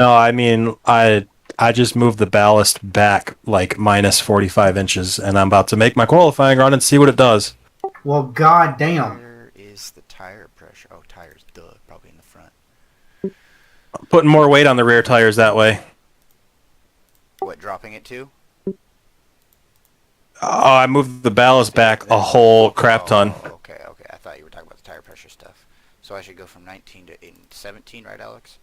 No, I mean I just moved the ballast back like minus 45 inches, and I'm about to make my qualifying run and see what it does. Well, goddamn. Where is the tire pressure? Oh, tires, duh, probably in the front. Putting more weight on the rear tires that way. What, dropping it to? Oh, I moved the ballast back a whole crap ton. Okay, okay. I thought you were talking about the tire pressure stuff. So I should go from 19 to 17, right, Alex?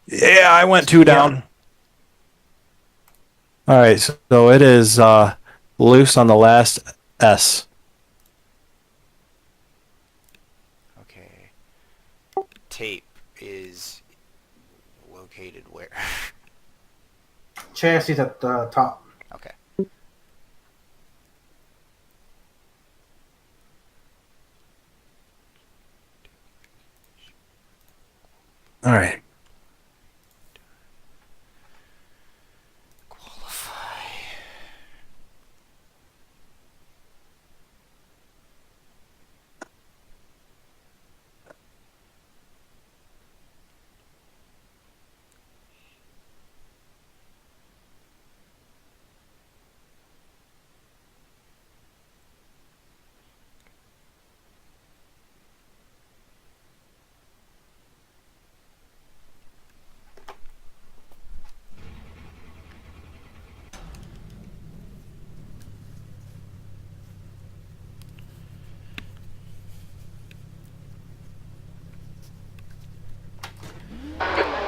Yeah, I went two down. All right, so it is loose on the last S. Okay. Tape is located where? Chassis at the top. Okay. All right. Qualify.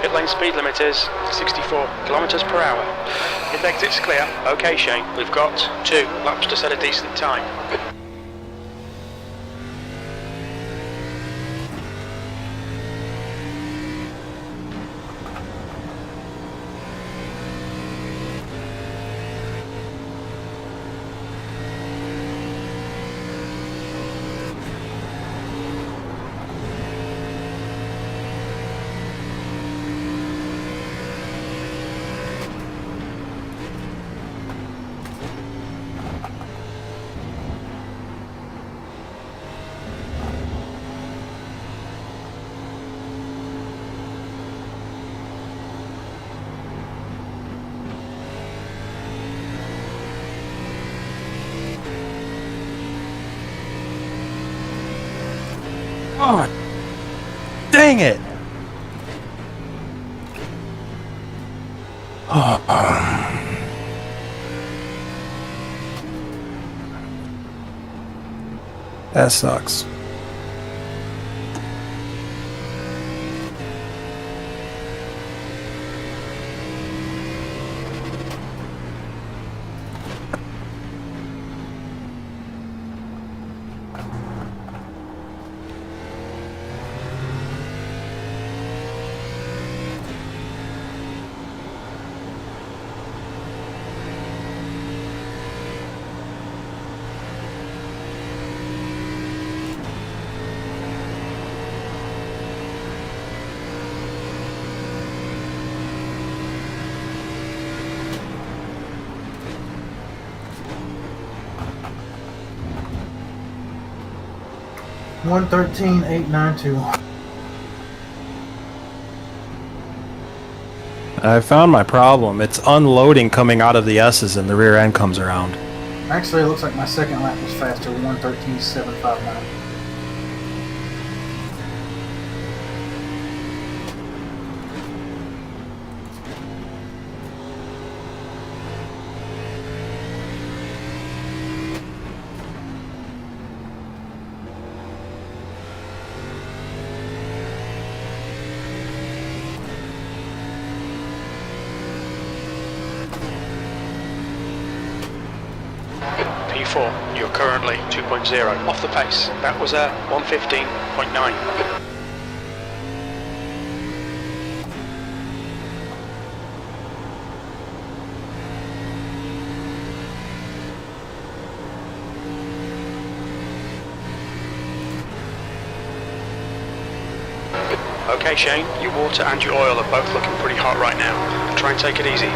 Pit lane speed limit is 64 kilometers per hour. If exit's clear, okay Shane, we've got 2 laps to set a decent time. Oh, dang it! Oh. That sucks. One 113,892. I found my problem. It's unloading coming out of the S's and the rear end comes around. Actually, it looks like my second lap was faster. 113,759. P4, you're currently 2.0 off the pace. That was a 115.9. Okay Shane, your water and your oil are both looking pretty hot right now. Try and take it easy.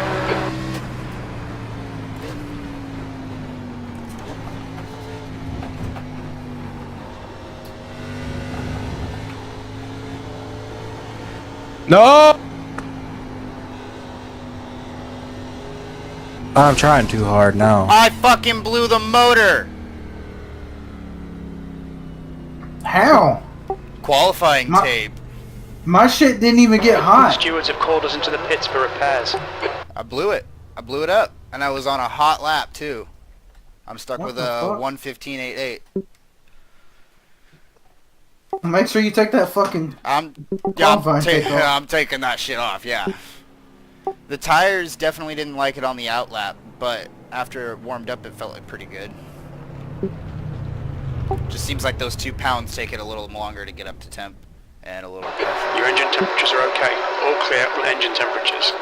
No! I'm trying too hard now. I fucking blew the motor! How? Qualifying tape. My shit didn't even get The hot. stewards have called us into the pits for repairs. I blew it. I blew it up. And I was on a hot lap, too. I'm stuck What with the a fuck? 1:15.88. Make sure you take that fucking... I'm Qualifying tape off. I'm taking that shit off, yeah. The tires definitely didn't like it on the out lap, but after it warmed up, it felt like pretty good. Just seems like those 2 pounds take it a little longer to get up to temp and a little pressure. Your engine temperatures are okay. All clear on engine temperatures.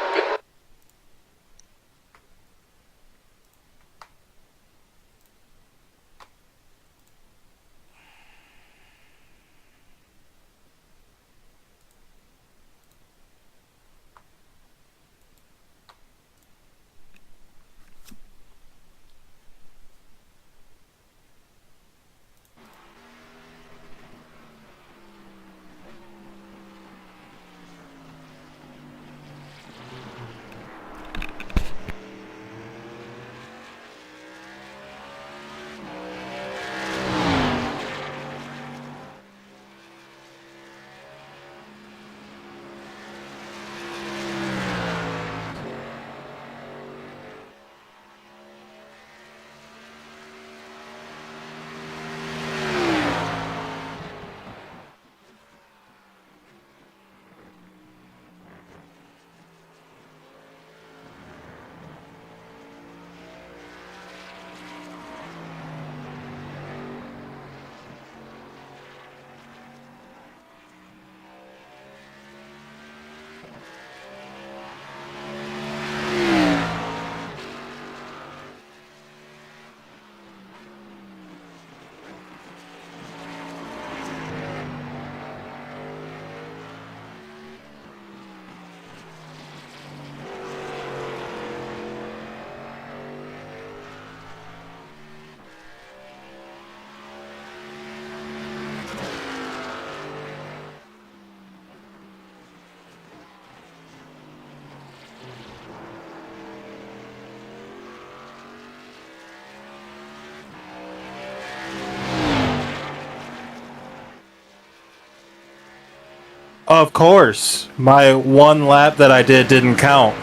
Of course, my 1 lap that I didn't count.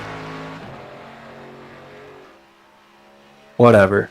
Whatever.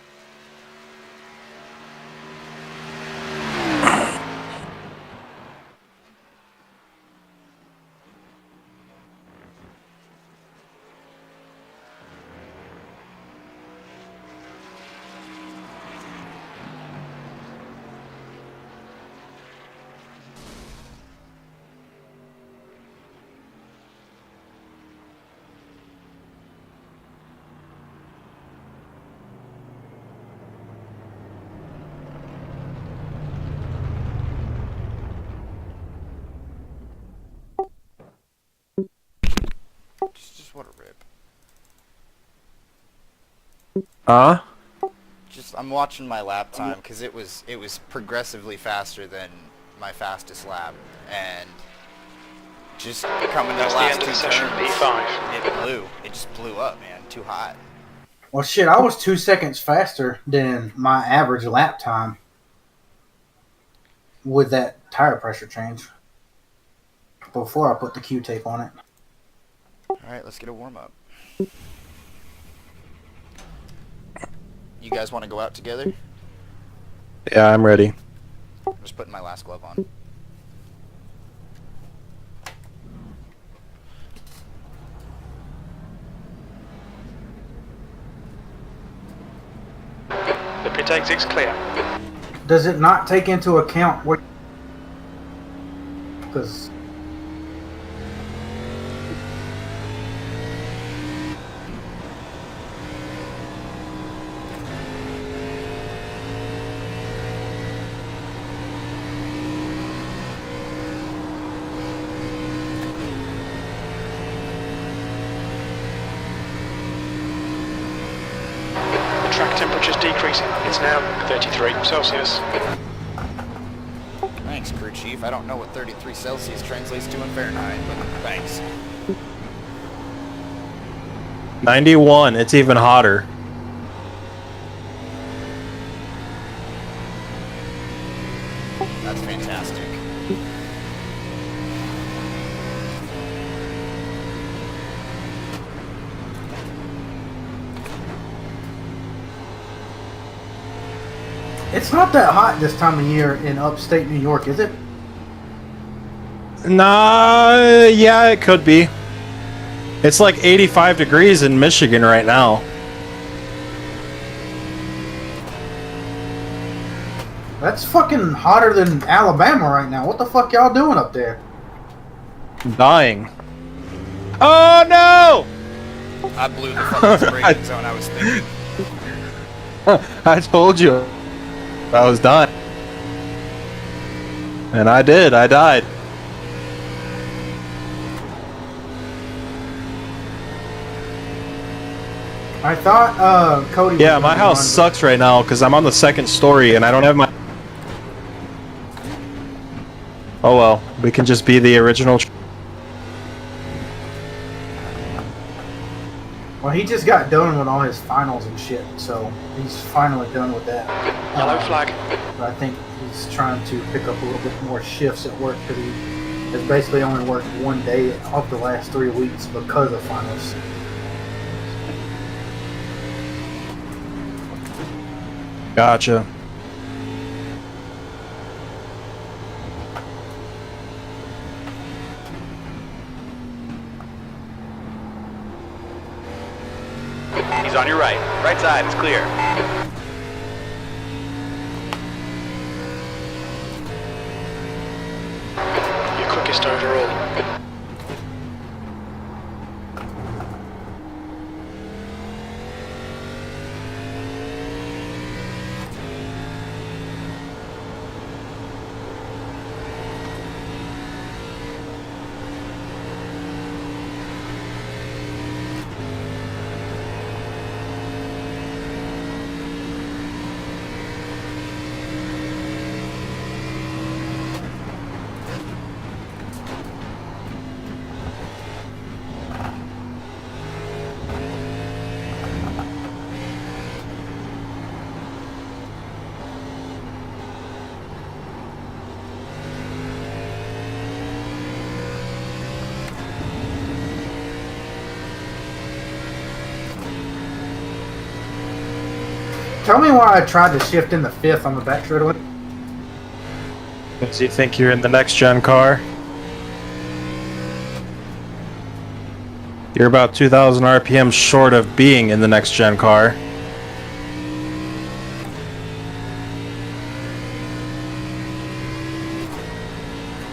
Just what a rip. Huh? Just I'm watching my lap time because it was progressively faster than my fastest lap, and just coming to the That's the last end of 2 the session, turns, P5. it just blew up, man. Too hot. Well, shit, I was 2 seconds faster than my average lap time with that tire pressure change before I put the Q tape on it. All right, let's get a warm up. You guys want to go out together? Yeah, I'm ready. I'm just putting my last glove on. The pit exit's clear. Does it not take into account what? Because The track temperature's decreasing. It's now 33 Celsius. Thanks, crew chief. I don't know what 33 Celsius translates to in Fahrenheit, but thanks. 91. It's even hotter. That's fantastic. It's not that hot this time of year in upstate New York, is it? Nah, yeah, it could be. It's like 85 degrees in Michigan right now. That's fucking hotter than Alabama right now. What the fuck y'all doing up there? Dying. Oh no! I blew the fucking braking zone I was thinking. I told you I was dying. And I did. I died. I thought Cody was Yeah, gonna my be house on- sucks right now because I'm on the second story and I don't have my... Oh well, we can just be the original... Well, he just got done with all his finals and shit, so he's finally done with that. Yellow flag. But I think he's trying to pick up a little bit more shifts at work because he has basically only worked one day of the last 3 weeks because of finals. Gotcha. He's on your right. Right side is clear. Your quickest overall. Tell me why I tried to shift in the fifth on the back straightaway. Does he think you're in the next gen car? You're about 2,000 RPM short of being in the next gen car.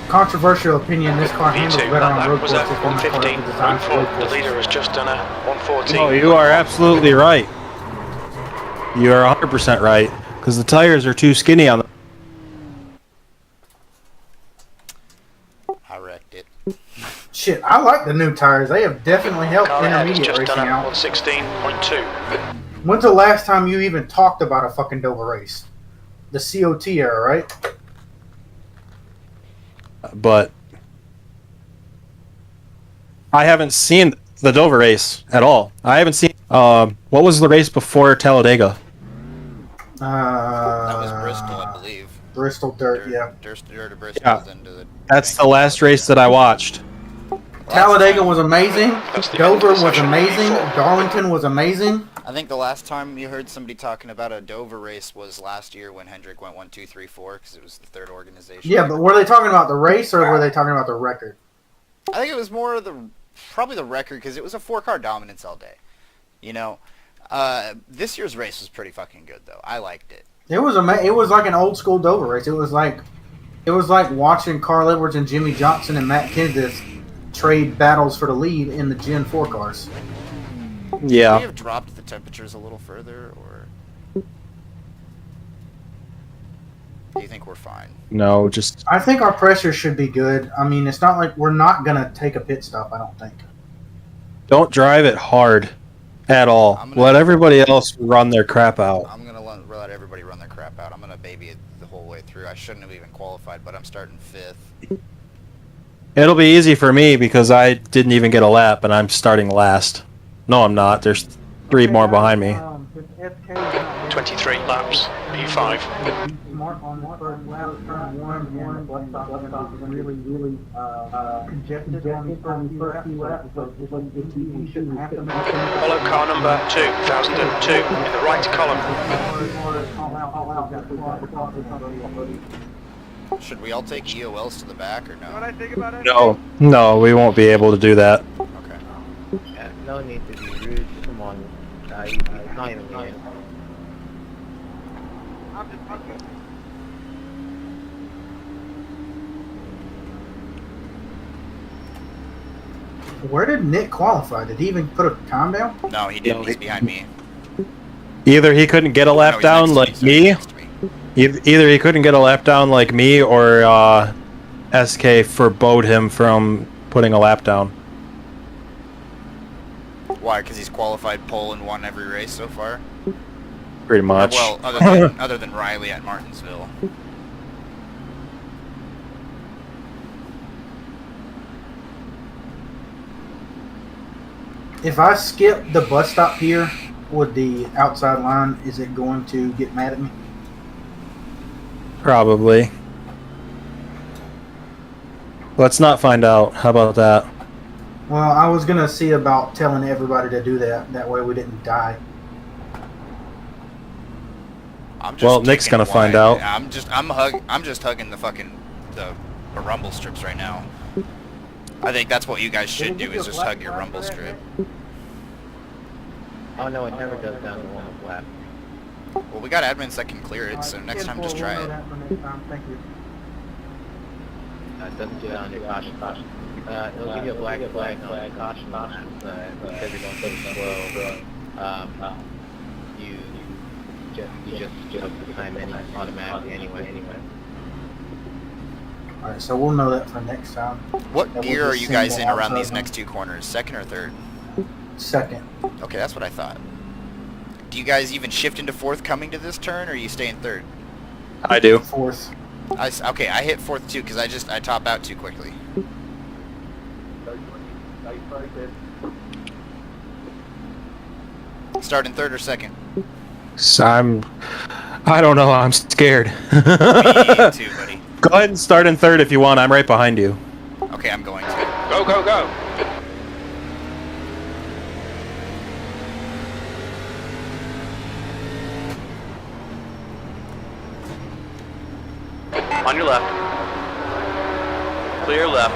Controversial opinion, this car handles V2, better that on lap road was courses at than the car 115. is designed for road The courses. leader has just done a 114. No, you are absolutely right. You are 100% right. Because the tires are too skinny on them. I wrecked it. Shit, I like the new tires. They have definitely helped Car ahead has intermediate just done racing a out. 116.2. When's the last time you even talked about a fucking Dover race? The COT era, right? But I haven't seen the Dover race at all. I haven't seen... what was the race before Talladega? That was Bristol, I believe. Bristol Dirt, yeah. Dirt to Bristol. Yeah. Then to the That's the last race that I watched. Talladega was amazing. That's the Dover end of was session amazing. 84. Darlington was amazing. I think the last time you heard somebody talking about a Dover race was last year when Hendrick went 1, 2, 3, 4 because it was the third organization. Yeah, but were they talking about the race or were they talking about the record? I think it was more of probably the record because it was a 4-car dominance all day. You know, this year's race was pretty fucking good though. I liked it. It was it was like an old school Dover race. It was like watching Carl Edwards and Jimmy Johnson and Matt Kenseth trade battles for the lead in the Gen 4 cars. Could we Yeah. have dropped the temperatures a little further, or do you think we're fine? No, just... I think our pressure should be good. I mean, it's not like we're not going to take a pit stop, I don't think. Don't drive it hard at all. I'm gonna- Let everybody else run their crap out. I'm gonna let everybody run their crap out. I'm gonna baby it the whole way through. I shouldn't have even qualified, but I'm starting 5th. It'll be easy for me because I didn't even get a lap and I'm starting last. No, I'm not. There's 3 more behind me. 23 laps, P5. Smart on the first lap, turn one, and the stop is really congested on the first few laps. So we shouldn't have to make Follow car number 2002 in the right column. Should we all take EOLs to the back or no? No, we won't be able to do that. Okay. Yeah, no need to be rude. Come on. He's not even here. Where did Nick qualify? Did he even put a time down? No, he didn't. He's behind me. Either he couldn't get a No, lap he's down next to like me. next to me. Either he couldn't get a lap down like me, or SK forbade him from putting a lap down. Why? Because he's qualified pole and won every race so far. Pretty much. Well, other than Riley at Martinsville. If I skip the bus stop here with the outside line, is it going to get mad at me? Probably. Let's not find out. How about that? Well, I was gonna see about telling everybody to do that. That way we didn't die. I'm just Well, Nick's taking gonna it find wide. out. I'm just hugging the fucking the rumble strips right now. I think that's what you guys should do, is just hug your rumble strip. Oh no, it never goes down to one lap. Well, we got admins that can clear it, so next time just try it. Thank you. It doesn't get on your caution. It'll give you a black flag on the caution lap because you're going so slow. You just get up the time automatically anyway. Alright, so we'll know that for next time. What That gear was are the you guys single in around these outside next 2 corners? Second or third? Second. Okay, that's what I thought. Do you guys even shift into fourth coming to this turn, or you stay in third? I do. Fourth. Okay, I hit fourth too because I top out too quickly. Start in third or second? So I don't know. I'm scared. Me too, buddy. Go ahead and start in third if you want. I'm right behind you. Okay, I'm going to. Go, go, go. On your left. Clear left.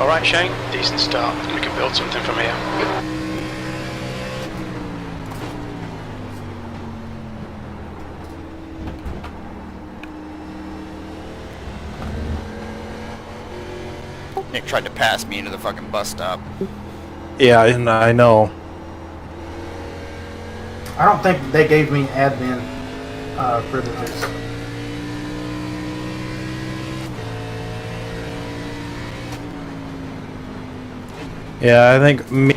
Alright, Shane, decent start. We can build something from here. Nick tried to pass me into the fucking bus stop. Yeah, and I know. I don't think they gave me admin privileges. Yeah, I think me.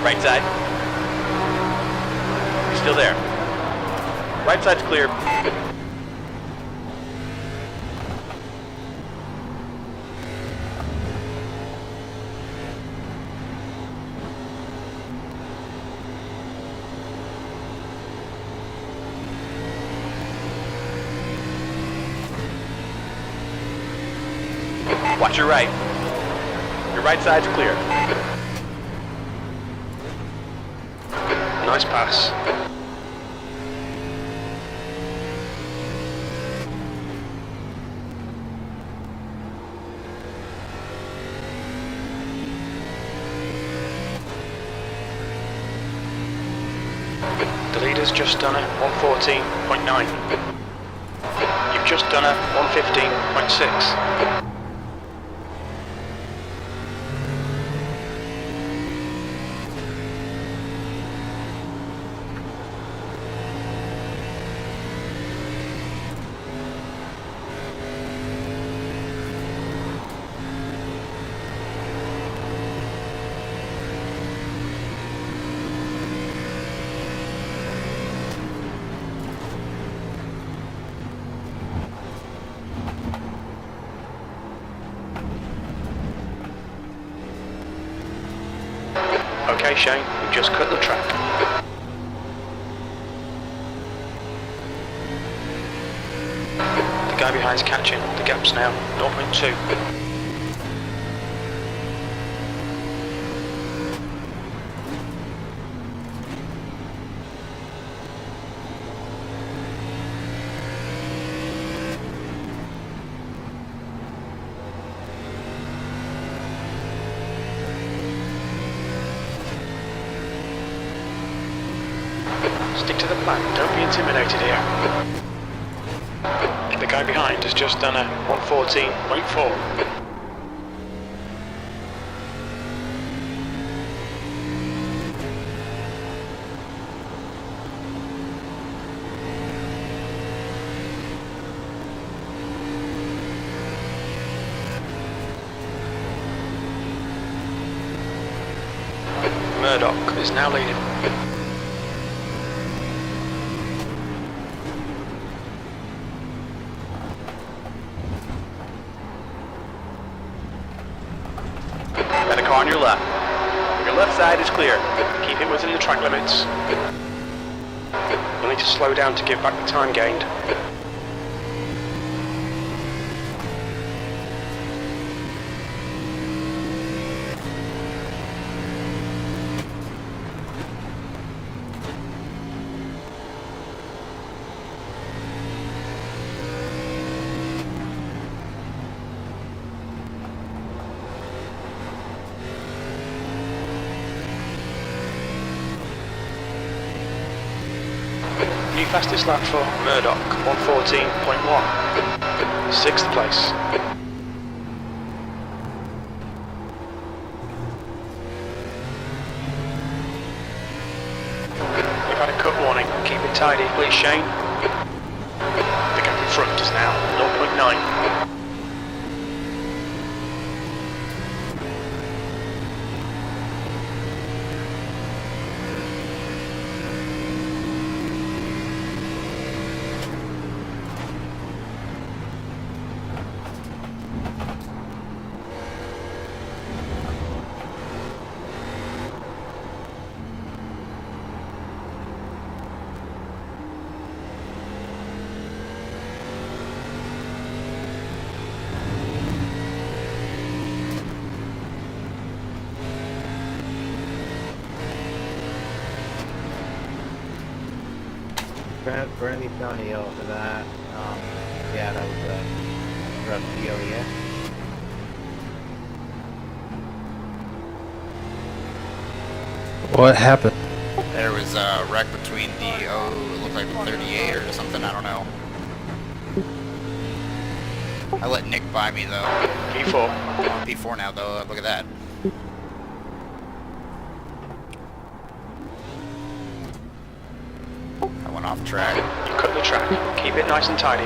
Right side. You're still there. Right side's clear. Watch your right. Your right side's clear. Nice pass. The leader's just done a 114.9. You've just done a 115.6. Okay, Shane, you've just cut the track. The guy behind's catching. The gap's now 0.2. Stick to the plan, don't be intimidated here. The guy behind has just done a 114.4. Murdoch is now leading. Got a car on your left. Your left side is clear. Keep it within the track limits. You'll need to slow down to give back the time gained. New fastest lap for Murdoch, 114.1. 6th place. We've had a cut warning. Keep it tidy, please, Shane. The gap in front is now 0.9. Brandy County for that. Yeah, that was a rough deal, yeah. What happened? There was a wreck between the, it looked like the 38 or something, I don't know. I let Nick buy me though. P4. I'm on P4 now though, look at that. I went off track. You cut the track. Keep it nice and tidy.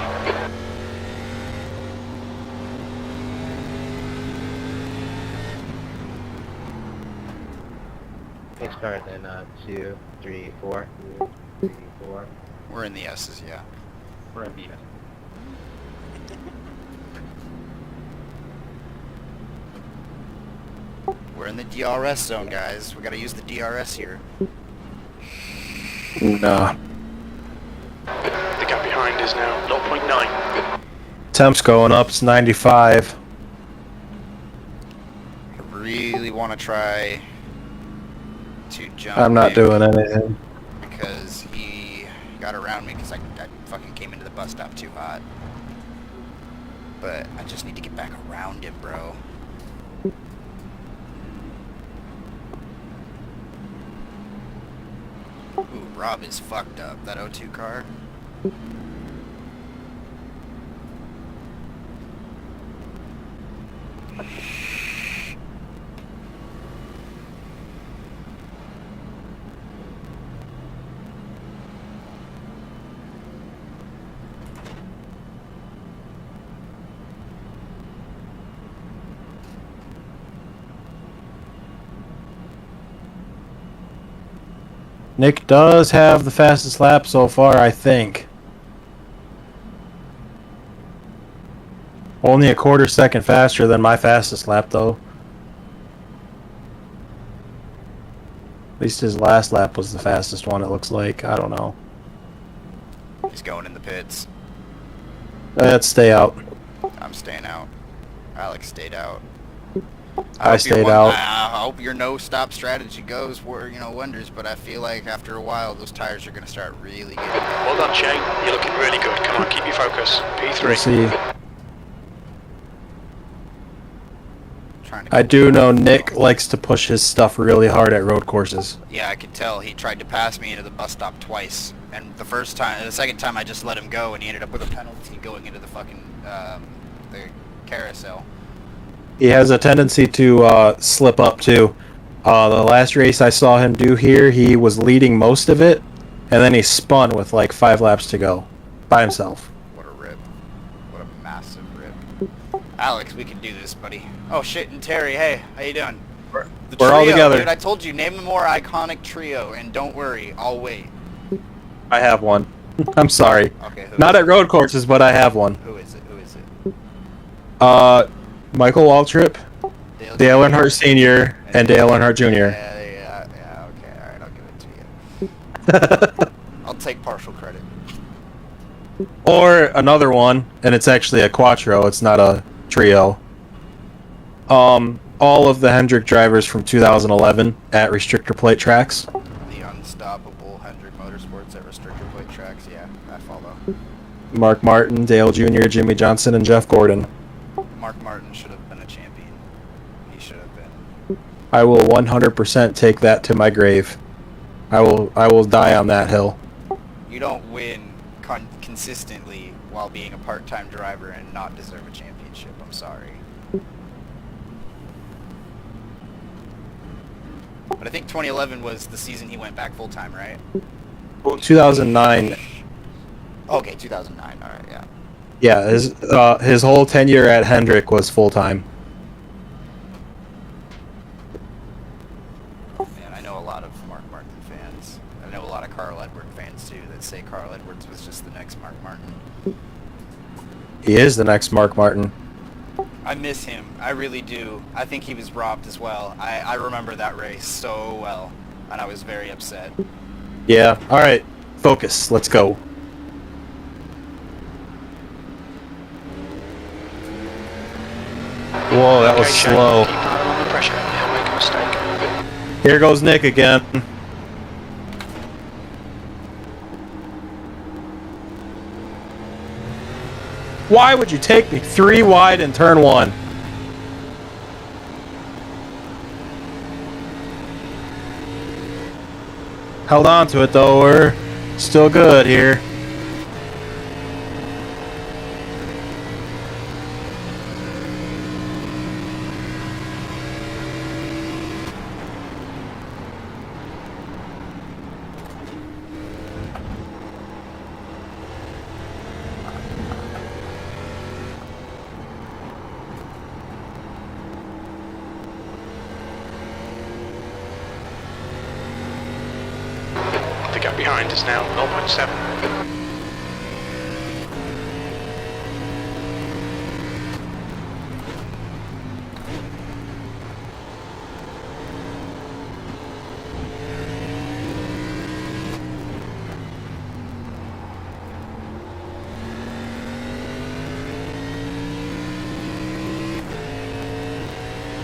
Next start then 2, 3, 4. 2, 3, 4. We're in the S's, yeah. We're in the S. We're in the DRS zone, guys. We gotta use the DRS here. No. The gap behind is now 0.9. Temp's going up, it's 95. I really want to try to jump I'm not in. doing anything. because he got around me because I fucking came into the bus stop too hot. But I just need to get back around him, bro. Ooh, Rob is fucked up. That O2 car. Nick does have the fastest lap so far, I think. Only a quarter second faster than my fastest lap, though. At least his last lap was the fastest one, it looks like. I don't know. He's going in the pits. Let's stay out. I'm staying out. Alex stayed out. I stayed out. I hope your no-stop strategy goes wonders, but I feel like after a while those tires are going to start really getting bad. Well done, Shane. You're looking really good. Come on, keep your focus. P3. We'll see. Trying to I do know Nick likes to push his stuff really hard at road courses. Yeah, I could tell. He tried to pass me into the bus stop twice, and the second time I just let him go, and he ended up with a penalty going into the fucking the carousel. He has a tendency to slip up too. The last race I saw him do here, he was leading most of it, and then he spun with like 5 laps to go by himself. What a rip. What a massive rip. Alex, we can do this, buddy. Oh shit, and Terry, hey, how you doing? We're all together. Dude, I told you, name a more iconic trio, and don't worry, I'll wait. I have one. I'm sorry. Okay, Not at road courses, but I have one. Who is it? Michael Waltrip, Dale Earnhardt Sr., and Dale Earnhardt Jr. Yeah, okay, alright, I'll give it to you. I'll take partial credit. Or another one, and it's actually a quattro, it's not a trio. All of the Hendrick drivers from 2011 at restrictor plate tracks. The unstoppable Hendrick Motorsports at restrictor plate tracks, yeah, I follow. Mark Martin, Dale Jr., Jimmy Johnson, and Jeff Gordon. Mark Martin should have been a champion. He should have been. I will 100% take that to my grave. I will die on that hill. You don't win consistently while being a part-time driver and not deserve a championship. I'm sorry. But I think 2011 was the season he went back full-time, right? 2009. Okay, 2009. All right, yeah. Yeah, his whole tenure at Hendrick was full-time. Man, I know a lot of Mark Martin fans. I know a lot of Carl Edward fans, too, that say Carl Edwards was just the next Mark Martin. He is the next Mark Martin. I miss him. I really do. I think he was robbed as well. I remember that race so well, and I was very upset. Yeah, alright. Focus. Let's go. Whoa, that was Okay, Shane, slow. keep an eye on the pressure. He'll make a mistake. Here goes Nick again. Why would you take me 3 wide in turn 1? Held on to it though, we're still good here. The gap behind is now 0.7.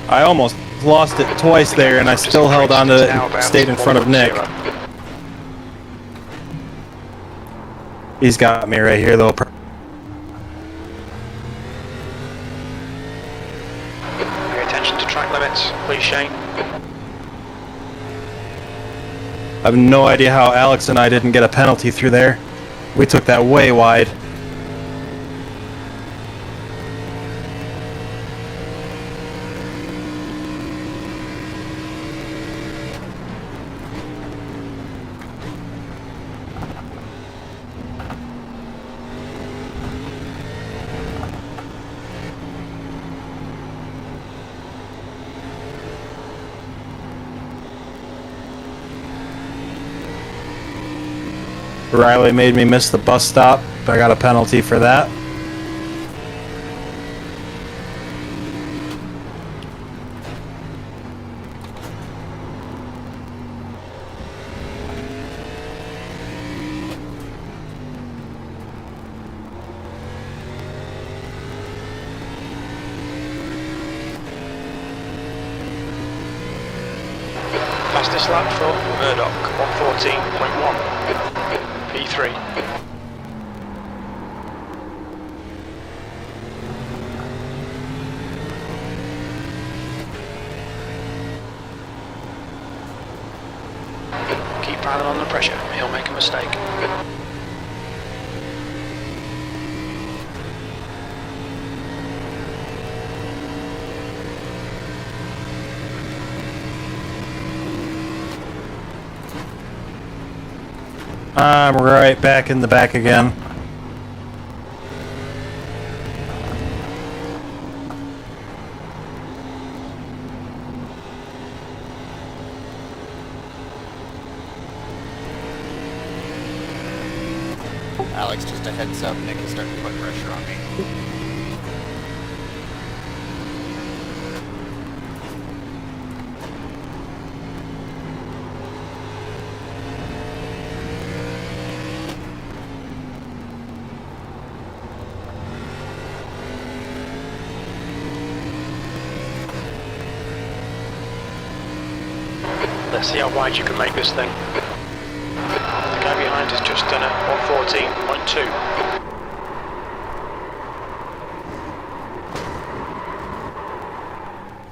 I almost lost it twice there and I still held on to it and stayed in front of Nick. He's got me right here, though. Pay attention to track limits, please, Shane. I have no idea how Alex and I didn't get a penalty through there. We took that way wide. Riley made me miss the bus stop. I got a penalty for that. Fastest lap for Murdoch, 114.1. P3. Keep piling on the pressure, he'll make a mistake. I'm right back in the back again. Alex, just a heads up, Nick is starting to put pressure on me. Let's see how wide you can make this thing. The guy behind has just done a 114.2.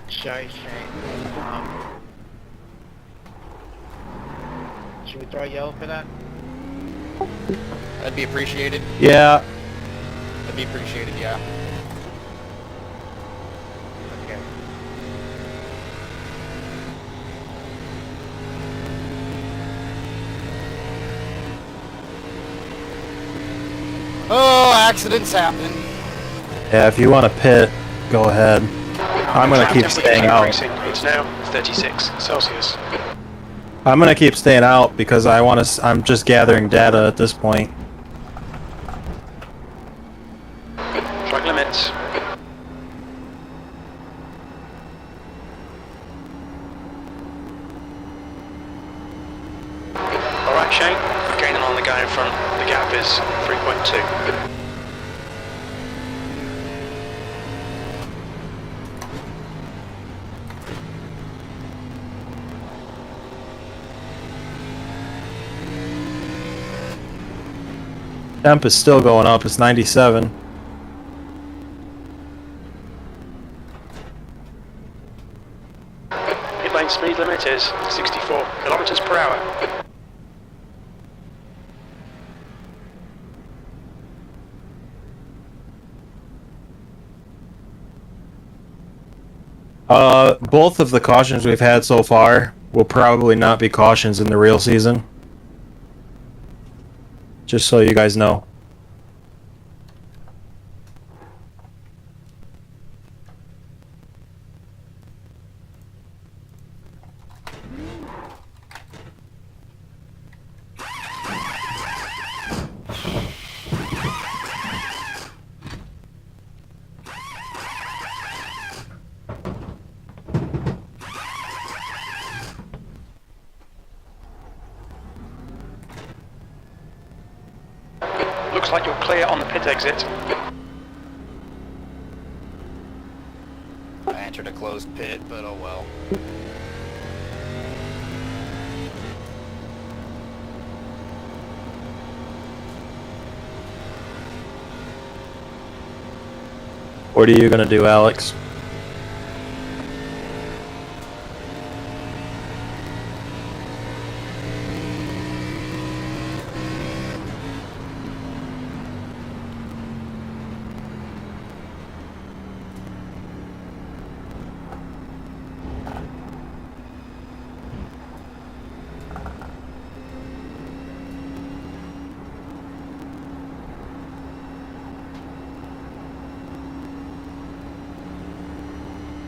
Shane. Should we throw yellow for that? That'd be appreciated. Yeah. That'd be appreciated, yeah. Okay. Oh, accidents happen. Yeah, if you want to pit, go ahead. I'm going to keep Temperature staying out. increasing. It's now 36 Celsius. I'm going to keep staying out because I'm just gathering data at this point. Track limits. Alright, Shane, we're gaining on the guy in front. The gap is 3.2. Temp is still going up. It's 97. Pit lane speed limit is 64 kilometers per hour. Both of the cautions we've had so far will probably not be cautions in the real season. Just so you guys know. Looks like you're clear on the pit exit. I entered a closed pit, but oh well. What are you gonna do, Alex?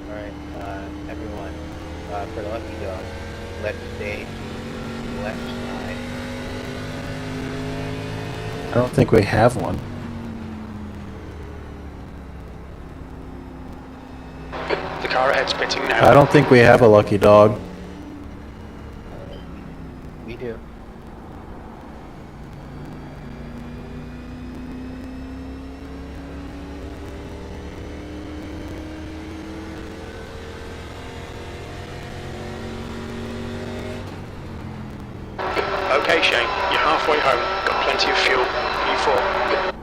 Alright, everyone, for the lucky dog, let's stay to the left side. I don't think we have one. The car ahead's pitting now. I don't think we have a lucky dog. We do. Okay, Shane, you're halfway home. Got plenty of fuel. U4.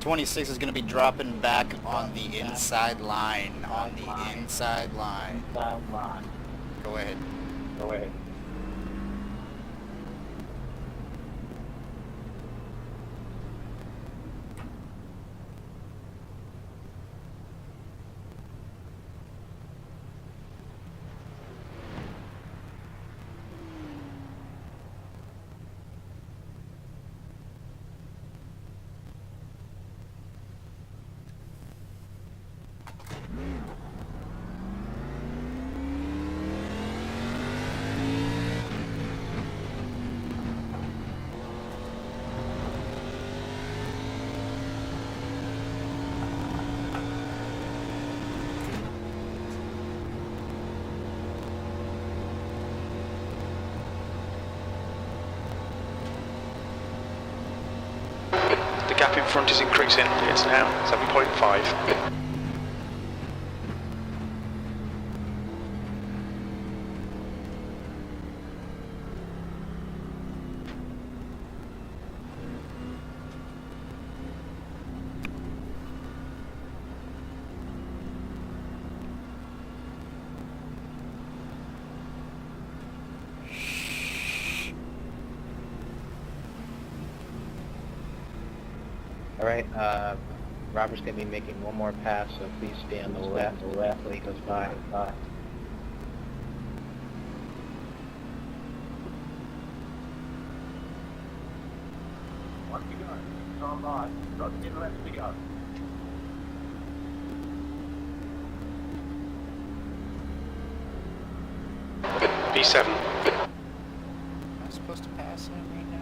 .26 is going to be dropping back on the inside line. Inside line. Go ahead. The gap in front is increasing. It's now 7.5. Alright, Robert's gonna be making one more pass, so please stay on the left till he goes by. B7. Am I supposed to pass him right now?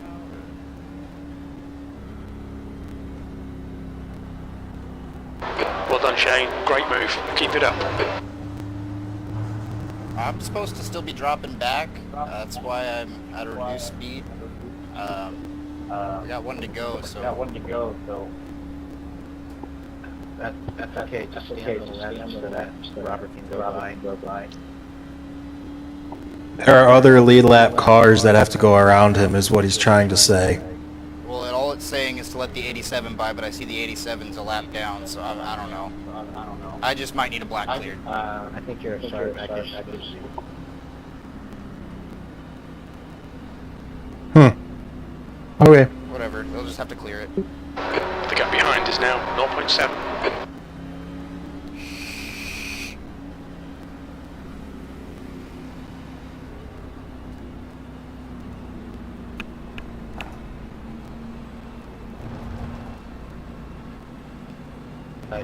Well done, Shane. Great move. Keep it up. I'm supposed to still be dropping back. That's why I'm at a reduced speed. We got one to go, so. That's okay, just stay on the left so that Robert can go by. There are other lead lap cars that have to go around him, is what he's trying to say. Well, all it's saying is to let the 87 by, but I see the 87's a lap down, so I don't know. I just might need a black cleared. I think you're a start back there. Okay. Whatever, they'll just have to clear it. The gap behind is now 0.7.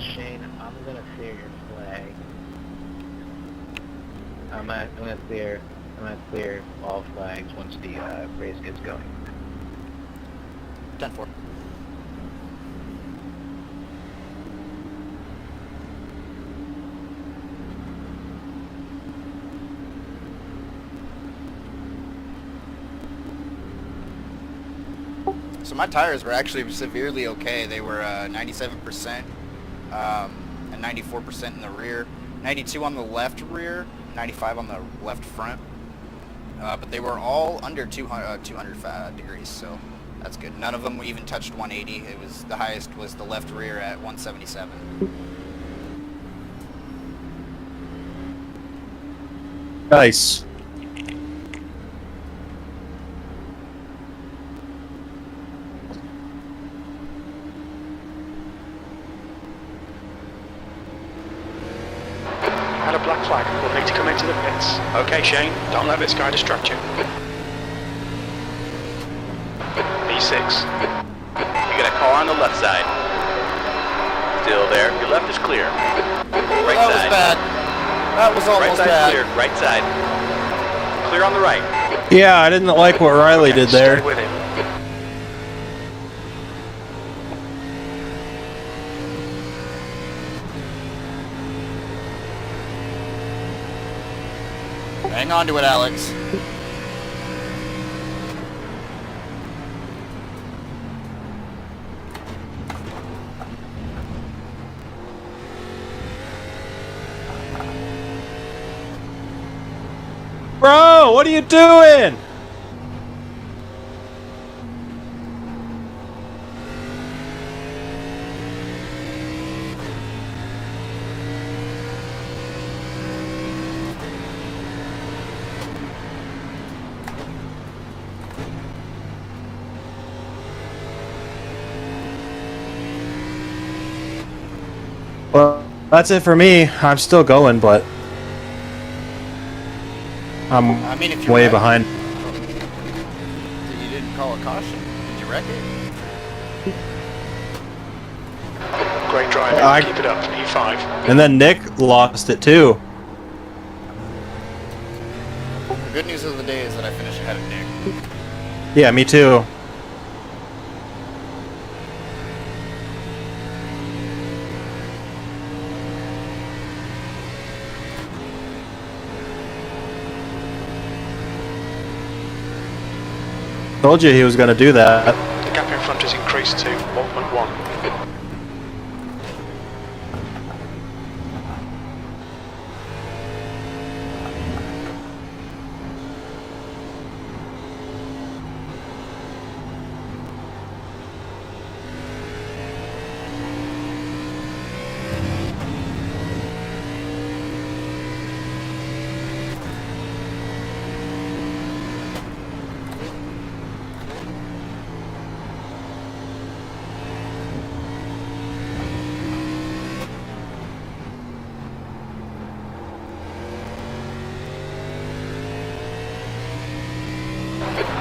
Shane, I'm gonna clear your flag. I'm gonna clear all flags once the race gets going. 10-4. So my tires were actually severely okay. They were 97% and 94% in the rear, 92 on the left rear, 95 on the left front. But they were all under 200 degrees, so that's good. None of them even touched 180. It was the highest was the left rear at 177. Nice. Had a black flag. We'll need to come into the pits. Okay, Shane. Don't let this guy distract you. B6. You got a car on the left side. Still there. Your left is clear. Right That side. was bad. That was Right almost side bad. clear. Right side. Clear on the right. Yeah, I didn't like what Riley did Stay there. with him. Hang on to it, Alex. Bro, what are you doing? Well, that's it for me. I'm still going, but I'm I mean, if you're way right. behind. You didn't call a caution. Did you wreck it? Great driving. I- Keep it up. E5. And then Nick lost it too. The good news of the day is that I finished ahead of Nick. Yeah, me too. Told you he was going to do that. The gap in front has increased to 1.1.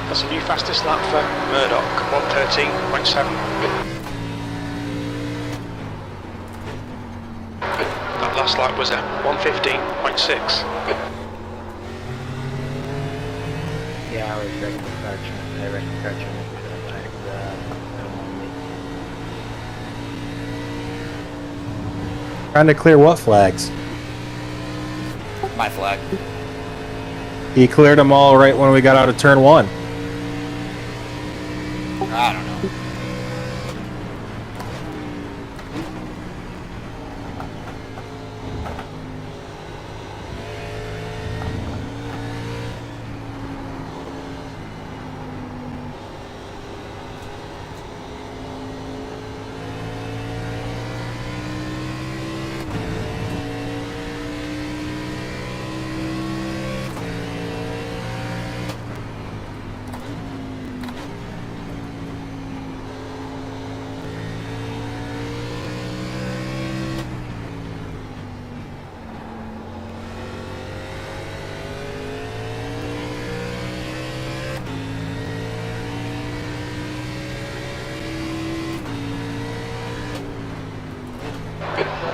That's a new fastest lap for Murdoch, 113.7. That last lap was at 115.6. Yeah, I was wrecking the traction. I wrecked the traction because I don't want to Trying to clear what flags? My flag. He cleared them all right when we got out of turn one. I don't know.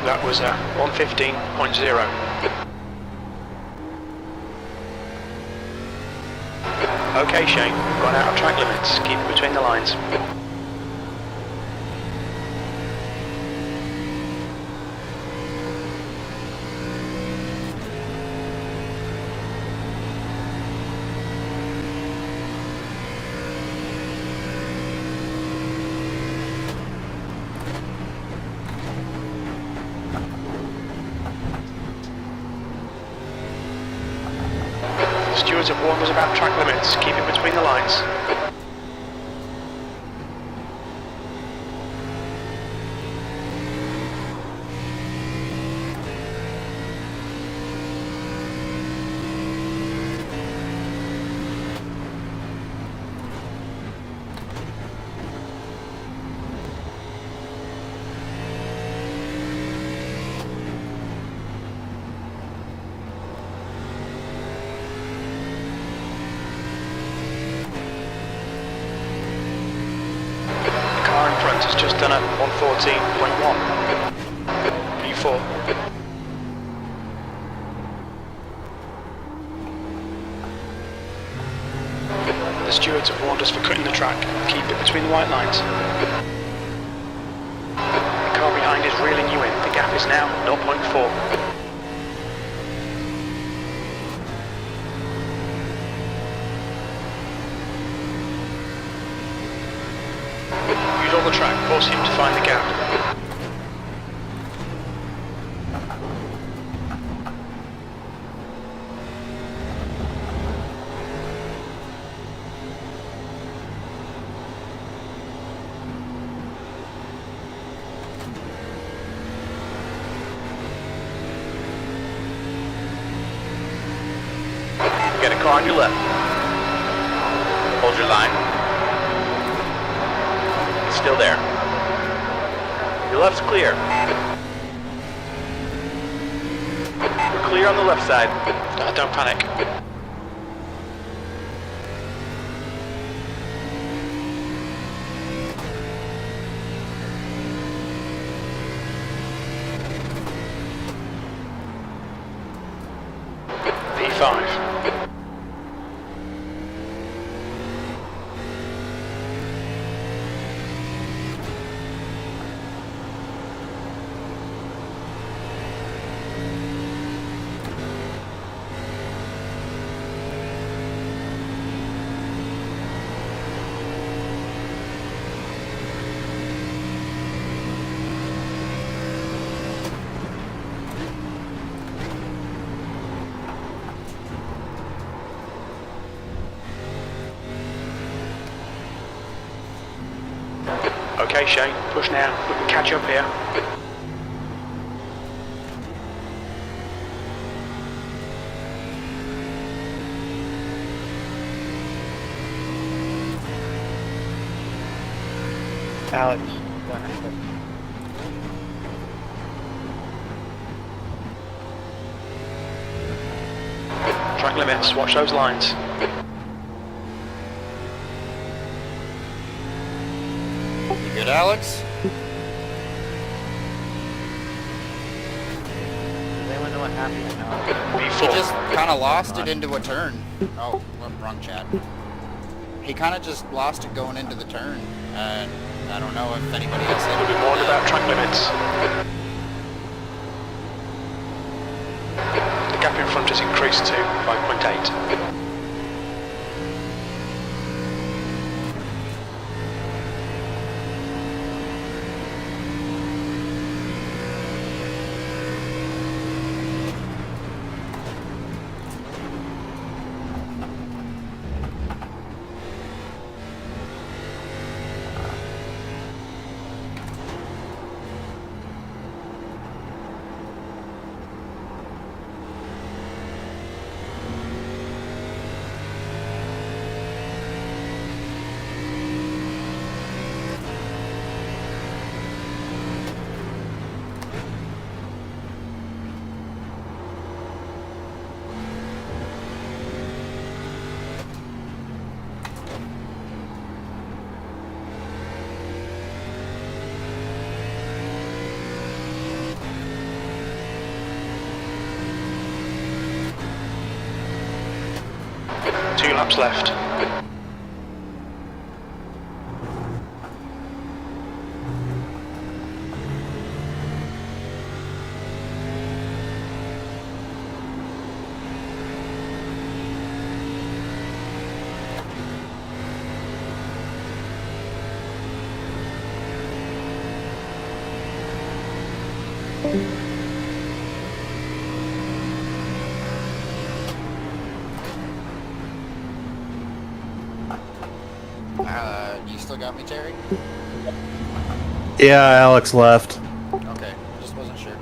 That was at 115.0. Okay, Shane, we've gone out of track limits. Keep it between the lines. stewards have warned us about track limits. Keep it between the lines. Has just done a 114.1. P4. The stewards have warned us for cutting the track. Keep it between the white lines. The car behind is reeling you in. The gap is now 0.4. Use all the track, force him to find the gap. Get a car on your left. Hold your line. Still there. Your left's clear. We're clear on the left side. Don't panic. P5. Okay, Shane, push now. We can catch up here. Alex. Track limits, watch those lines. You good, Alex? Does anyone know what happened now? He P4. just kind of lost it into a turn. Oh, wrong chat. He kind of just lost it going into the turn. And I don't know if anybody else We'll be hit warned about track limits. The gap in front has increased to 5.8. Two laps left. got me, Terry? Yeah, Alex left. Okay, just wasn't sure.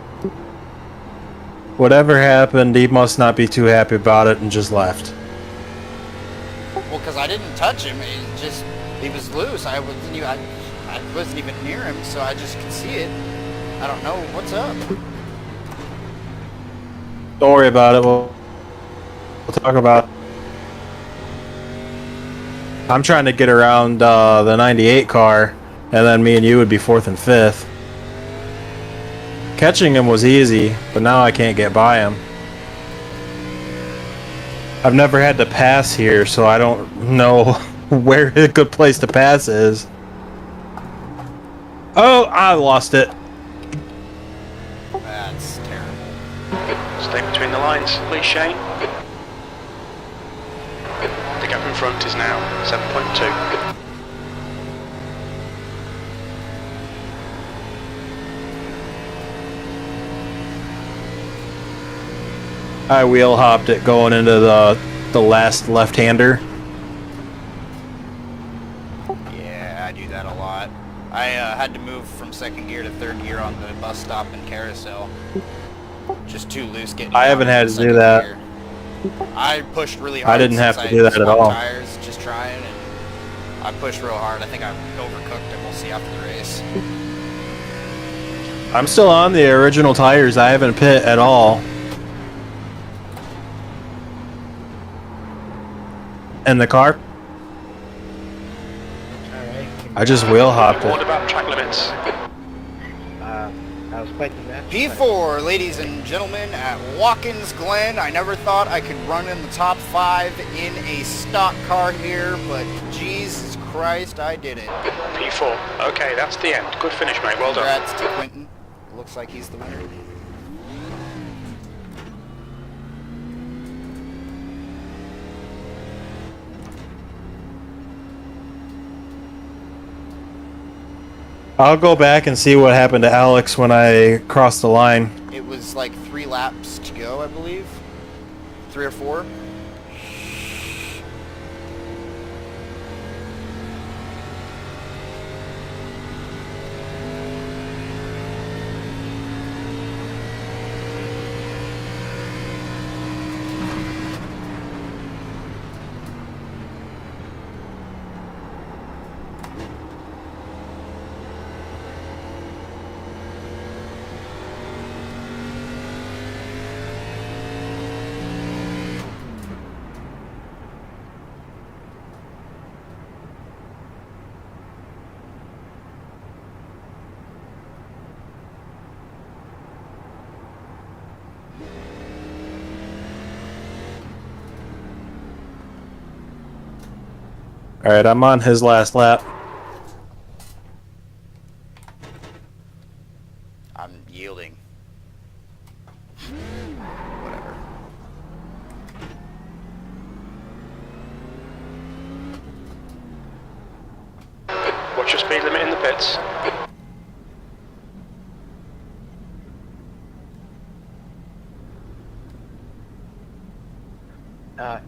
Whatever happened, he must not be too happy about it and just left. Well, because I didn't touch him. He was loose. I wasn't even near him, so I just could see it. I don't know what's up. Don't worry about it. We'll talk about it. I'm trying to get around the 98 car, and then me and you would be 4th and 5th. Catching him was easy, but now I can't get by him. I've never had to pass here, so I don't know where a good place to pass is. Oh, I lost it. That's terrible. Stay between the lines, please, Shane. The gap in front is now 7.2. I wheel hopped it going into the last left-hander. Yeah, I do that a lot. I had to move from 2nd gear to 3rd gear on the bus stop and carousel. Just too loose getting. I haven't had to do that. Gear. I pushed really hard. I didn't have to do that at swapped all. Tires, just trying, and I pushed real hard. I think I overcooked it. We'll see after the race. I'm still on the original tires. I haven't pit at all. And the car? Alright. I just wheel hopped What it. about track limits? I was quite the match. P4, ladies and gentlemen, at Watkins Glen. I never thought I could run in the top 5 in a stock car here, but Jesus Christ, I did it. P4. Okay, that's the end. Good finish, mate. Well done. Congrats to Quentin. Looks like he's the winner. I'll go back and see what happened to Alex when I crossed the line. It was like 3 laps to go, I believe. 3 or 4. Alright, I'm on his last lap. I'm yielding. Whatever. What's your speed limit in the pits?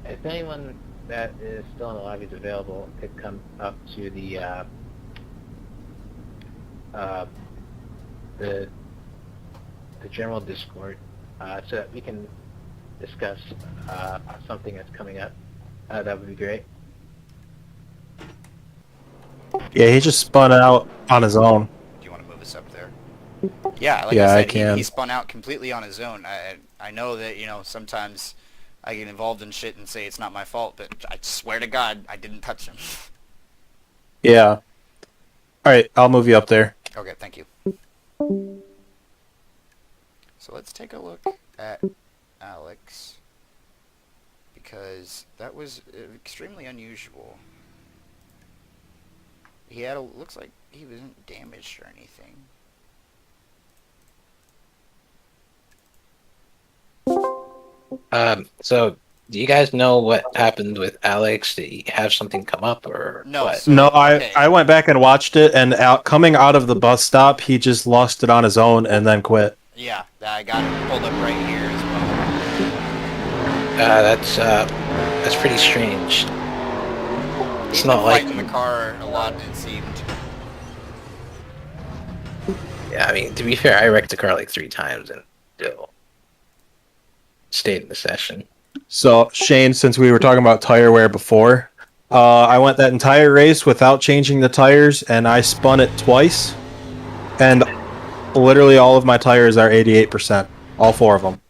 If anyone that is still in the lobby is available, could come up to the general Discord so that we can discuss something that's coming up. That would be great. Yeah, he just spun out on his own. Do you want to move us up there? Yeah, like Yeah, I I said, can. he spun out completely on his own. I know that, you know, sometimes I get involved in shit and say it's not my fault, but I swear to God, I didn't touch him. Yeah. Alright, I'll move you up there. Okay, thank you. So let's take a look at Alex, because that was extremely unusual. He had looks like he wasn't damaged or anything. So do you guys know what happened with Alex? Did he have something come up or No, what? so- No, okay. I went back and watched it, and coming out of the bus stop, he just lost it on his own and then quit. Yeah, I got it pulled up right here as well. That's pretty strange. It's not like fighting the car a lot, it seemed. yeah. I mean, to be fair, I wrecked the car like 3 times and still stayed in the session. So Shane, since we were talking about tire wear before, I went that entire race without changing the tires, and I spun it twice, and literally all of my tires are 88%, all 4 of them.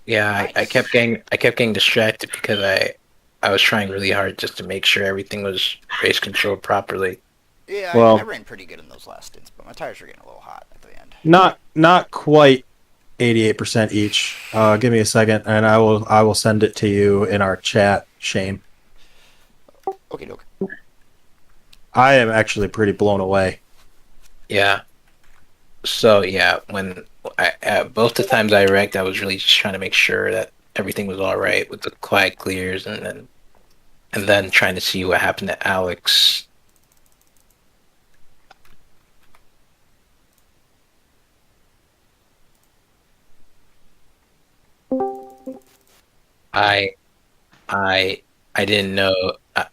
Yeah, I kept getting distracted because I was trying really hard just to make sure everything was race controlled properly. Yeah, Well- I ran pretty good in those last stints, but my tires were getting a little hot at the end. Not quite 88% each. Give me a second, and I will send it to you in our chat, Shane. Okay, doke. I am actually pretty blown away. Yeah. So yeah, when both the times I wrecked, I was really just trying to make sure that everything was all right with the quiet clears, and then trying to see what happened to Alex. I didn't know, but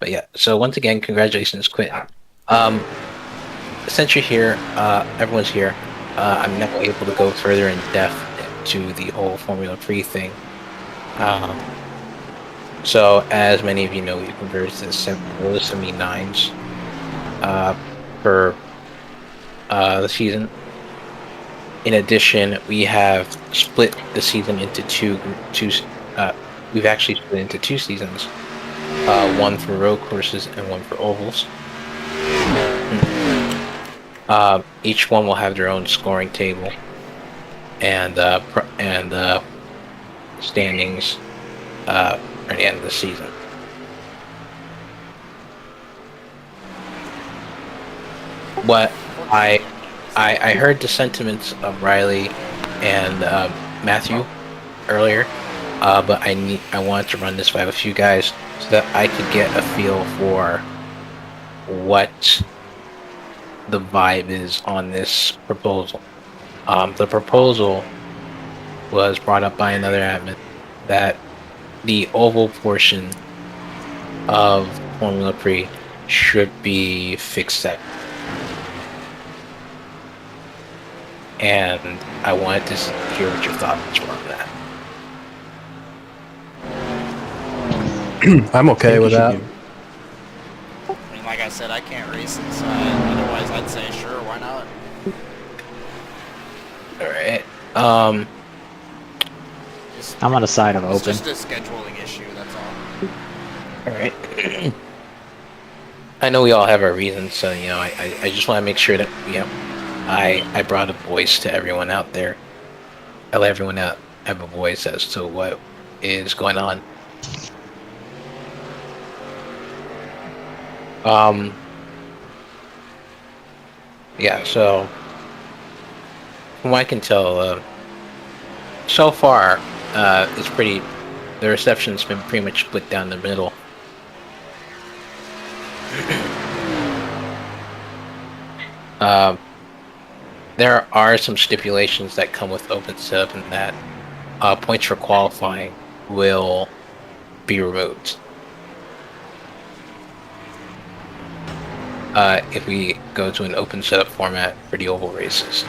yeah. So once again, congratulations, Quentin. Since you're here, everyone's here. I'm now able to go further in depth into the whole Formula 3 thing. So as many of you know, we converted to the 79s for the season. In addition, we have split the season into two. We've actually split into 2 seasons, one for road courses and one for ovals. Each one will have their own scoring table and standings at the end of the season. What I heard the sentiments of Riley and Matthew earlier, but I wanted to run this by a few guys so that I could get a feel for what the vibe is on this proposal. The proposal was brought up by another admin that the oval portion of Formula 3 should be fixed set. And I wanted to hear what your thoughts were on that. I'm okay with that. I mean, like I said, I can't race inside. Otherwise, I'd say sure, why not? All right. Just, I'm on the side of it's open. just a scheduling issue, that's all. All right. I know we all have our reasons, so you know, I just want to make sure that I brought a voice to everyone out there. I let everyone out have a voice as to what is going on. Yeah, so from what I can tell, so far, it's pretty. The reception's been pretty much split down the middle. There are some stipulations that come with open setup, and that points for qualifying will be removed if we go to an open setup format for the oval races.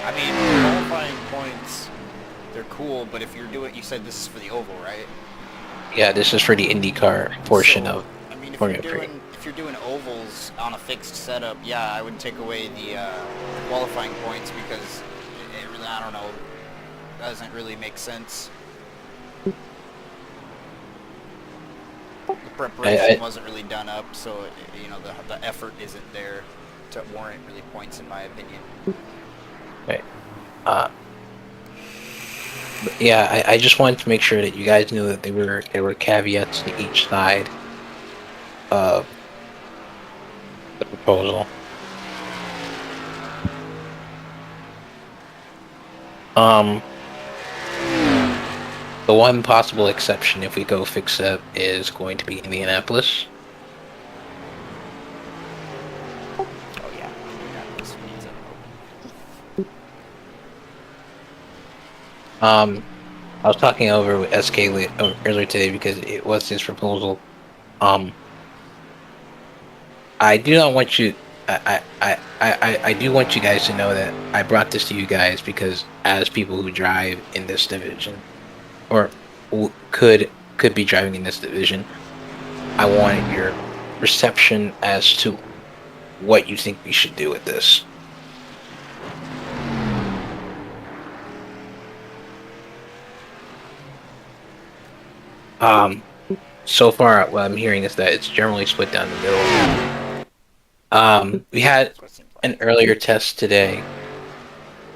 I mean, qualifying points, they're cool, but if you're doing, you said this is for the oval, right? Yeah, this is for the IndyCar portion So, of I mean, Formula 3. if you're doing ovals on a fixed setup, yeah, I would take away the qualifying points because it really, I don't know, doesn't really make sense. The preparation wasn't really done up, so you know the effort isn't there to warrant really points, in my opinion. Right. But yeah, I just wanted to make sure that you guys knew that there were caveats to each side of the proposal. The one possible exception if we go fix up is going to be Indianapolis. Oh yeah, Indianapolis needs it. I was talking over with SK earlier today because it was his proposal. I do not want you. I do want you guys to know that I brought this to you guys because as people who drive in this division, or could be driving in this division, I want your perception as to what you think we should do with this. So far, what I'm hearing is that it's generally split down the middle. We had That's what it seems like. an earlier test today,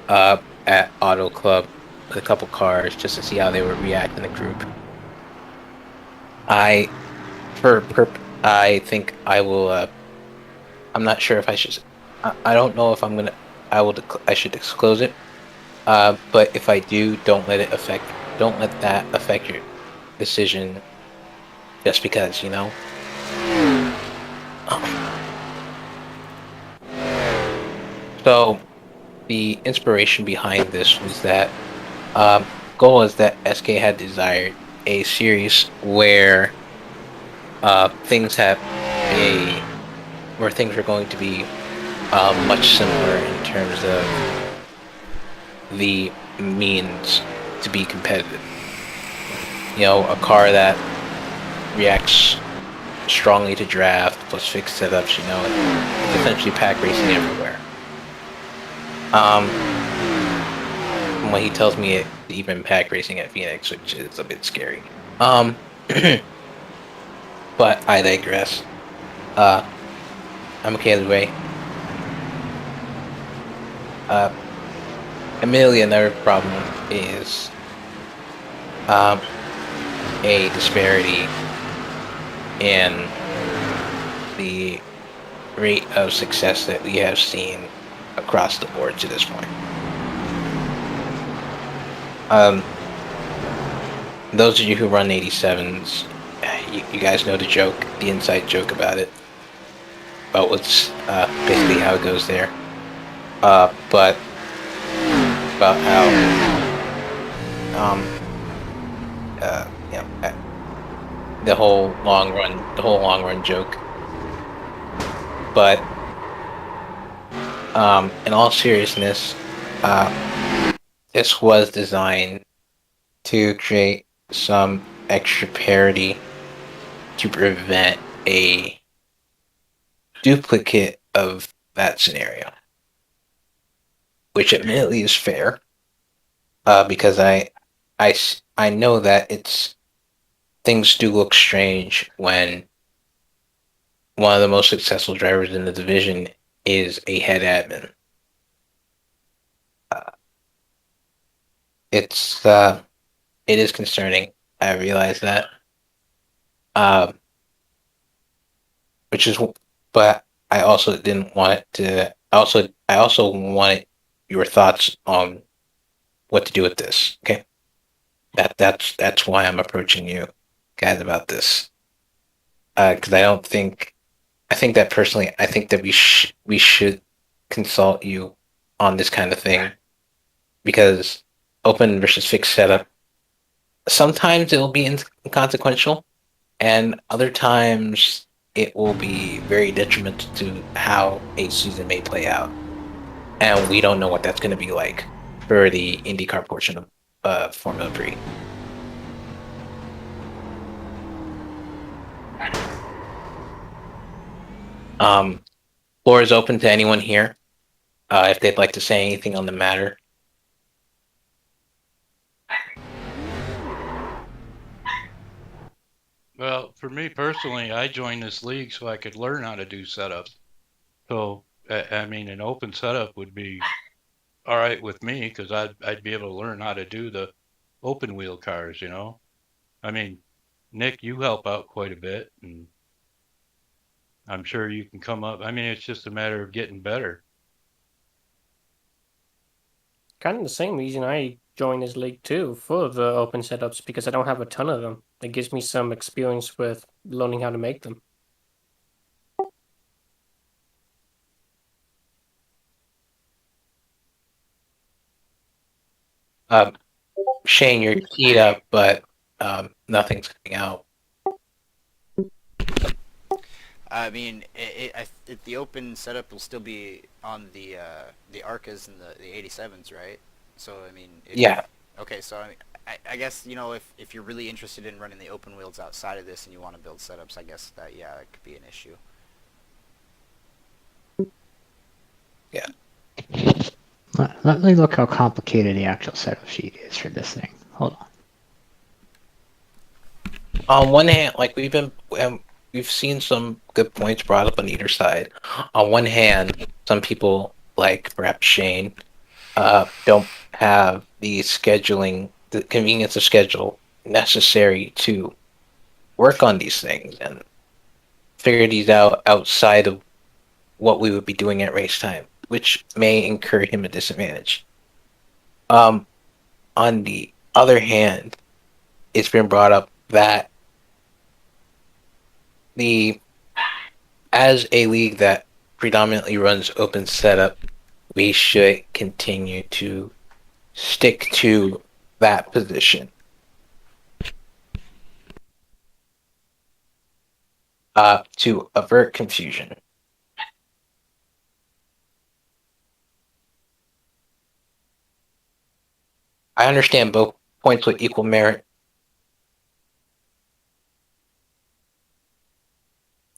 at Auto Club with a couple cars just to see how they would react in the group. I think I will. I'm not sure if I should. I don't know if I'm gonna. I should disclose it. But if I do, don't let that affect your decision. Just because, you know. So, the inspiration behind this was that goal is that SK had desired a series where things were going to be much simpler in terms of the means to be competitive. You know, a car that reacts strongly to draft plus fixed setups. You know, it's essentially pack racing everywhere. From what he tells me, it's even pack racing at Phoenix, which is a bit scary. But I digress. I'm okay either way. Admittedly, another problem is a disparity in the rate of success that we have seen across the board to this point. Those of you who run 87s, you guys know the joke, the inside joke about it, about what's basically how it goes there. But about how you know, the whole long run joke. But in all seriousness, this was designed to create some extra parity to prevent a duplicate of that scenario, which admittedly is fair, because I know that things do look strange when one of the most successful drivers in the division is a head admin. It is concerning. I realize that. But I also didn't want it to. I also wanted your thoughts on what to do with this. Okay, that's why I'm approaching you guys about this. Because I think that personally, I think that we should consult you on this kind of thing, because open versus fixed setup, sometimes it'll be inconsequential, and other times it will be very detrimental to how a season may play out. And we don't know what that's going to be like for the IndyCar portion of Formula 3. Floor is open to anyone here if they'd like to say anything on the matter. Well, for me personally, I joined this league so I could learn how to do setups. So, I mean, an open setup would be all right with me because I'd be able to learn how to do the open wheel cars, you know? I mean, Nick, you help out quite a bit, and I'm sure you can come up. I mean, it's just a matter of getting better. Kind of the same reason I joined this league too, for the open setups, because I don't have a ton of them. It gives me some experience with learning how to make them. Shane, you're keyed up, but nothing's coming out. I mean, the open setup will still be on the Arcas and the 87s, right? So I mean, Yeah. Okay, so I mean, I guess if you're really interested in running the open wheels outside of this and you want to build setups, I guess that could be an issue. Yeah. Let me look how complicated the actual setup sheet is for this thing. Hold on. On one hand, like we've seen some good points brought up on either side. On one hand, some people, like perhaps Shane, don't have the convenience of schedule necessary to work on these things and figure these out outside of what we would be doing at race time, which may incur him a disadvantage. On the other hand, it's been brought up that as a league that predominantly runs open setup, we should continue to stick to that position. To avert confusion. I understand both points with equal merit.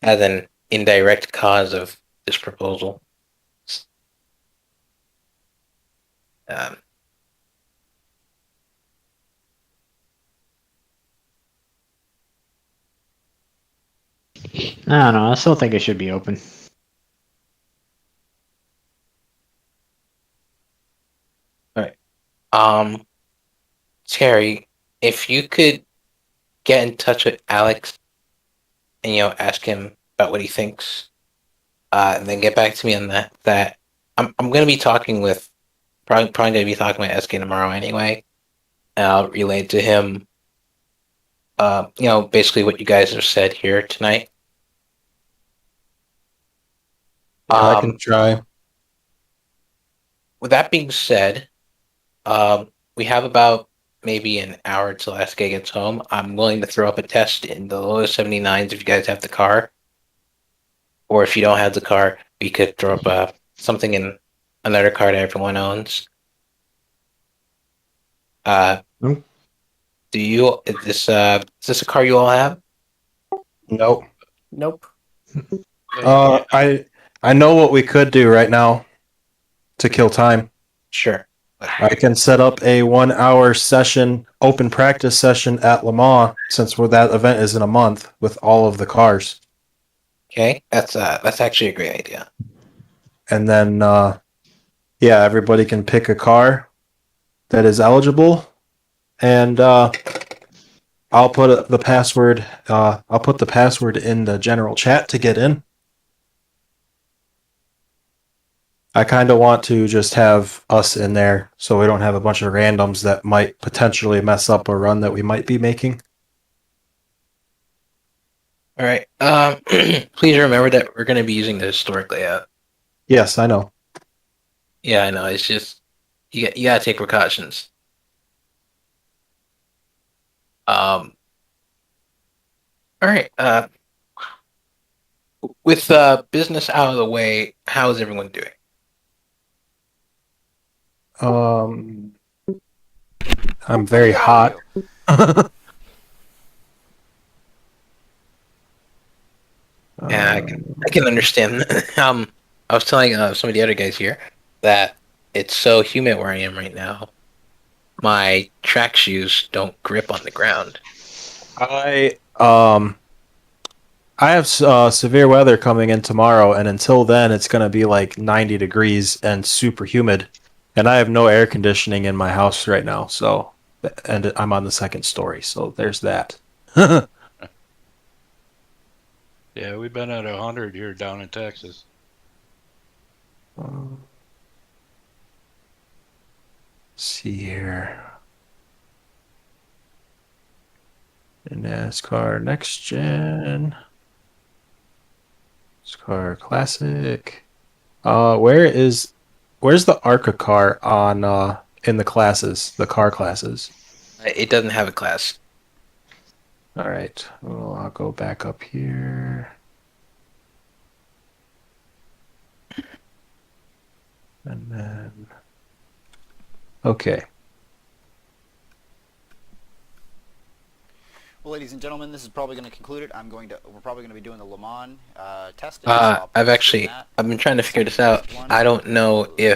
As an indirect cause of this proposal. I don't know. I still think it should be open. All right. Terry, if you could get in touch with Alex and ask him about what he thinks, and then get back to me on that. I'm going to be talking with probably going to be talking with SK tomorrow anyway. And I'll relay to him basically what you guys have said here tonight. I can try. With that being said, we have about maybe an hour till SK gets home. I'm willing to throw up a test in the low 79s if you guys have the car. Or if you don't have the car, we could throw up something in another car that everyone owns. Is this a car you all have? Nope. Nope. I know what we could do right now to kill time. Sure. I can set up a 1 hour session, open practice session at Le Mans, since that event is in a month, with all of the cars. Okay, that's actually a great idea. And then, everybody can pick a car that is eligible, and I'll put the password. I'll put the password in the general chat to get in. I kind of want to just have us in there so we don't have a bunch of randoms that might potentially mess up a run that we might be making. All right. Please remember that we're going to be using the historic layout. Yes, I know. Yeah, I know. It's just you got to take precautions. All right. With business out of the way, how is everyone doing? I'm very hot. Yeah, I can understand. I was telling some of the other guys here that it's so humid where I am right now. My track shoes don't grip on the ground. I have severe weather coming in tomorrow, and until then, it's going to be like 90 degrees and super humid. And I have no air conditioning in my house right now, and I'm on the second story, so there's that. Yeah, we've been at 100 here down in Texas. See here. NASCAR Next Gen. NASCAR Classic. Where's the ARCA car on in the classes, the car classes? It doesn't have a class. All right. Well, I'll go back up here. And then... Okay. Well, ladies and gentlemen, this is probably going to conclude it. We're probably going to be doing the Le Mans testing. So I'll I've post been trying to figure this out. I don't know if